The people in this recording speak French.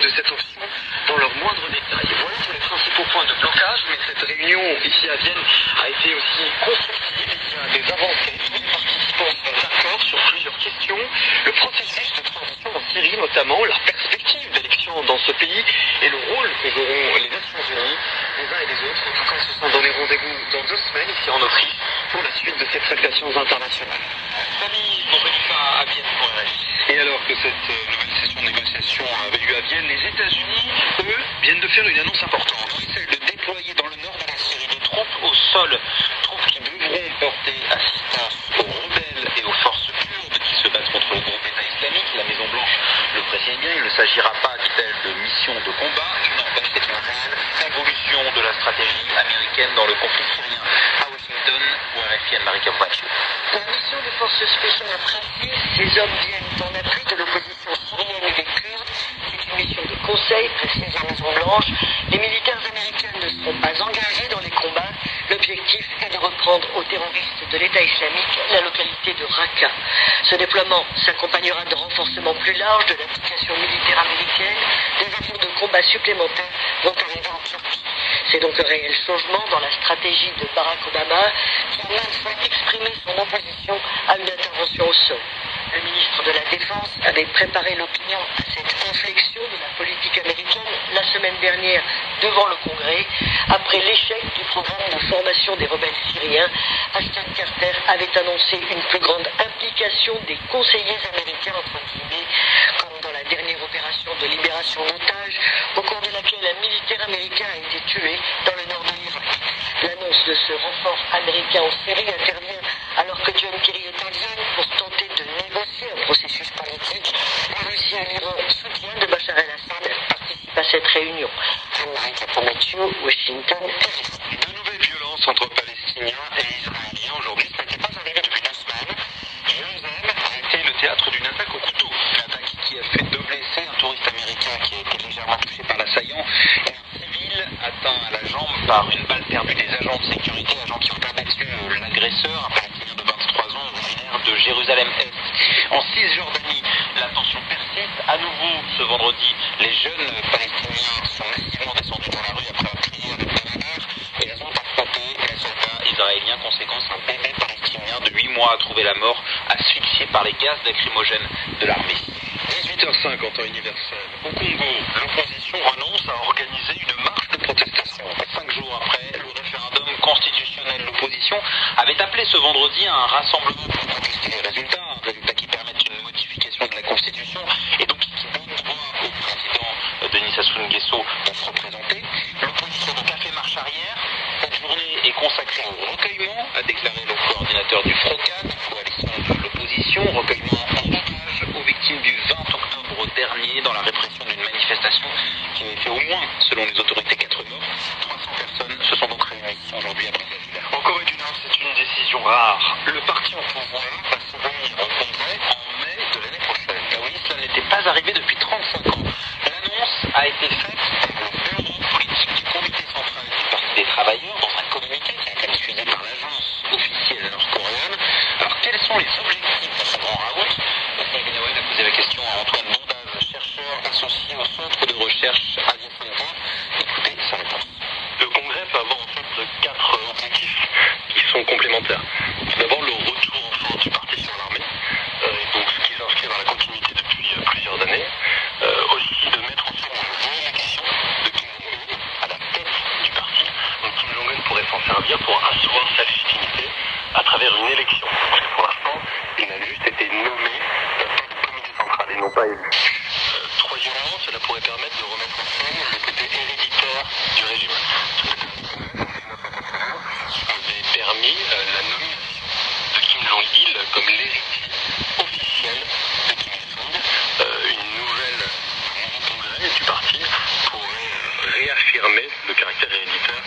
de cette option dans leurs moindres détails. Voilà tous les principaux points de blocage, mais cette réunion ici à Vienne a été aussi constructive. Il y a des avancées. Tous les participants sont d'accord sur plusieurs questions. Le processus de transition en Syrie notamment, la perspective d'élection dans ce pays et le rôle que joueront les Nations Unies, les uns et les autres. En tout cas, se sont donné rendez-vous dans 2 semaines ici en Autriche pour la suite de ces tractations internationales. Famille Morenica à Vienne. Et alors que cette nouvelle session de négociation avait lieu à Vienne, les États-Unis, eux, viennent de faire une annonce importante. Celle de déployer dans le nord de la Syrie des troupes au sol, troupes qui devront porter assistance aux rebelles et aux forces kurdes qui se battent contre le groupe État islamique. La Maison-Blanche le précise bien, il ne s'agira pas, dit-elle, de mission de combat. Il n'empêche, c'est une réelle évolution de la stratégie américaine dans le conflit syrien. À Washington, où RFI Anne-Marie Capouaccio. La mission des forces spéciales précise, ces hommes viennent en appui de l'opposition syrienne et des Kurdes. C'est une mission de conseil, précise la Maison-Blanche. Les militaires américains ne seront pas engagés dans les combats. L'objectif est de reprendre aux terroristes de l'État islamique la localité de Raqqa. Ce déploiement s'accompagnera de renforcements plus larges de l'application militaire américaine. Des avions de combat supplémentaires vont arriver en Turquie. C'est donc un réel changement dans la stratégie de Barack Obama qui a maintes fois exprimé son opposition à une intervention au sol. Le ministre de la Défense avait préparé l'opinion à cette inflexion de la politique américaine la semaine dernière devant le Congrès. Après l'échec du programme de formation des rebelles syriens, Ashton Carter avait annoncé une plus grande implication des conseillers américains, entre guillemets, comme dans la dernière opération de libération d'otages, au cours de laquelle un militaire américain a été tué dans le nord de l'Irak. L'annonce de ce renfort américain en Syrie intervient alors que John Kerry est en Vienne pour tenter de négocier un processus politique. La Russie et l'Iran, soutien de Bachar el-Assad, participent à cette réunion. Anne-Marie Capouaccio, Washington, RFI. De nouvelles violences entre Palestiniens et Israéliens aujourd'hui, ça n'était pas arrivé depuis 2 semaines. Jérusalem a été le théâtre d'une attaque au couteau. Une attaque qui a fait 2 blessés, un touriste américain qui a été légèrement touché par l'assaillant et un civil atteint à la jambe par une balle perdue des agents de sécurité, agents qui ont abattu l'agresseur, un Palestinien de 23 ans originaire de Jérusalem-Est. En Cisjordanie, la tension persiste. À nouveau, ce vendredi, les jeunes Palestiniens sont massivement descendus dans la rue après un prière de prière et elles ont affronté les soldats israéliens. Conséquence, un bébé palestinien de 8 mois a trouvé la mort, asphyxié par les gaz lacrymogènes de l'armée. 18h05 en temps universel. Au Congo, l'opposition renonce à organiser une marche de protestation. 5 jours après le référendum constitutionnel, l'opposition avait appelé ce vendredi à un rassemblement pour contester les résultats, un résultat qui permette une modification de la Constitution et donc qui donne droit au président Denis Sassou Nguesso de se représenter. L'opposition donc a fait marche arrière. Cette journée est consacrée au recueillement, a déclaré le coordinateur du FROCAD, coalition de l'opposition, recueillement en hommage aux victimes du 20 octobre dernier dans la répression d'une manifestation qui avait fait au moins, selon les autorités, 4 morts. 300 personnes se sont donc réunies aujourd'hui à Brazzaville. En Corée du Nord, c'est une décision rare. Le parti au pouvoir va se réunir au Congrès en mai de l'année prochaine. Ah oui, cela n'était pas arrivé depuis 35 ans. L'annonce a été faite par le bureau politique du comité central du Parti des travailleurs dans un communiqué qui a été diffusé par l'agence officielle nord-coréenne. Alors, quels sont les objectifs de ce grand raout? Sylvie Noël a posé la question à Antoine Bondaz, chercheur associé au Centre de recherche Asia Center. Écoutez sa réponse. Le Congrès peut avoir en fait 4 objectifs qui sont complémentaires. Tout d'abord, le retour enfin du parti sur l'armée, et donc ce qui s'inscrit dans la continuité depuis plusieurs années. Aussi de mettre en scène une réélection de Kim Jong-un à la tête du parti. Donc Kim Jong-un pourrait s'en servir pour asseoir sa légitimité à travers une élection. Parce que pour l'instant, il a juste été nommé par le comité central et non pas élu. Troisièmement, cela pourrait permettre de remettre en scène le côté héréditaire du régime. Avait permis la nomination de Kim Jong-il comme l'héritier officiel de Kim Il-sung. Une nouvelle congrès du parti pourrait réaffirmer le caractère héréditaire